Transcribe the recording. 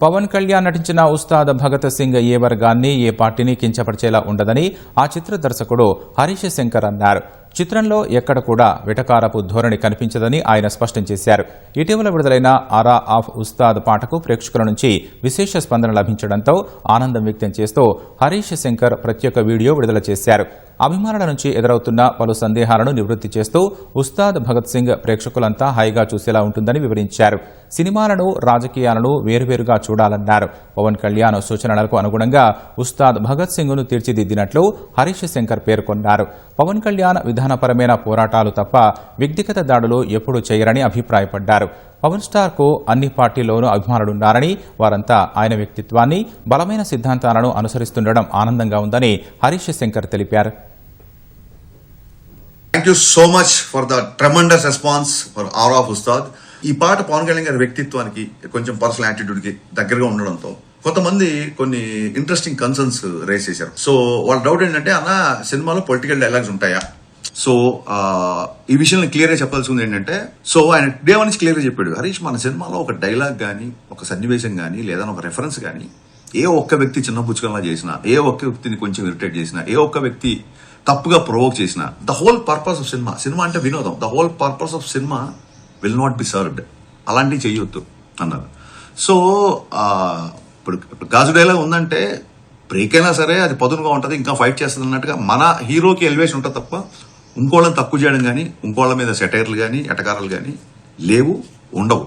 పవన్ కళ్యాణ్ నటించిన ఉస్తాద్ భగత్ సింగ్ ఏ వర్గాన్ని ఏ పార్టీని కించపరిచేలా ఉండదని ఆ చిత్ర దర్శకుడు హరీష్ శంకర్ అన్నారు. చిత్రంలో ఎక్కడ కూడా వెటకారపు ధోరణి కనిపించదని ఆయన స్పష్టం చేశారు. ఇటీవల విడుదలైన ఆరా ఆఫ్ ఉస్తాద్ పాటకు ప్రేక్షకుల నుంచి విశేష స్పందన లభించడంతో ఆనందం వ్యక్తం చేస్తూ హరీష్ శంకర్ ప్రత్యేక వీడియో విడుదల చేశారు. అభిమానుల నుంచి ఎదురవుతున్న పలు సందేహాలను నివృత్తి చేస్తూ ఉస్తాద్ భగత్ సింగ్ ప్రేక్షకులంతా హాయిగా చూసేలా ఉంటుందని వివరించారు. సినిమాలను రాజకీయాలను వేరువేరుగా చూడాలన్నారు. పవన్ కళ్యాణ్ సూచనలకు అనుగుణంగా ఉస్తాద్ భగత్ సింగ్ ను తీర్చిదిద్దినట్లు హరీష్ శంకర్ పేర్కొన్నారు. పవన్ కళ్యాణ్ విధానపరమైన పోరాటాలు తప్ప వ్యక్తిగత దాడులు ఎప్పుడూ చేయరని అభిప్రాయపడ్డారు. పవన్ స్టార్ కు అన్ని పార్టీల్లోనూ అభిమానులున్నారని, వారంతా ఆయన వ్యక్తిత్వాన్ని, బలమైన సిద్ధాంతాలను అనుసరిస్తుండడం ఆనందంగా ఉందని హరీష్ శంకర్ తెలిపారు. Thank you so much for the tremendous response for our of Ustaad. ఈ పాట పవన్ కళ్యాణ్ గారి వ్యక్తిత్వానికి, కొంచెం పర్సనల్ యాటిట్యూడ్ కి దగ్గరగా ఉండడంతో కొంతమంది కొన్ని ఇంట్రెస్టింగ్ కన్సర్న్స్ రేస్ చేశారు. సో వాళ్ళ డౌట్ ఏంటంటే, అన్న సినిమాలో పొలిటికల్ డైలాగ్స్ ఉంటాయా? సో ఈ విషయంలో క్లియర్ గా చెప్పాల్సింది ఏంటంటే, సో ఆయన డే వన్ నుంచి క్లియర్ గా చెప్పాడు, హరీష్ మన సినిమాలో ఒక డైలాగ్ గానీ, ఒక సన్నివేశం గానీ, లేదా ఒక రెఫరెన్స్ గానీ, ఏ ఒక్క వ్యక్తి చిన్న పుచ్చుకల్లా చేసినా, ఏ ఒక్క వ్యక్తిని కొంచెం ఇరిటేట్ చేసినా, ఏ ఒక్క వ్యక్తి తప్పుగా ప్రొవోక్ చేసిన, the whole purpose of cinema అంటే వినోదం, the whole purpose of cinema will not be served, అలాంటివి చెయ్యొద్దు అన్నారు. సో ఇప్పుడు గాజు డైలాగ్ ఉందంటే బ్రేక్ అయినా సరే అది పదునుగా ఉంటుంది, ఇంకా ఫైట్ చేస్తుంది అన్నట్టుగా మన హీరోకి ఎలివేషన్ ఉంటుంది తప్ప ఇంకోళ్ళని తక్కువ చేయడం కానీ, ఇంకోళ్ళ మీద సెటైర్లు కానీ, ఎటకారాలు కానీ లేవు, ఉండవు.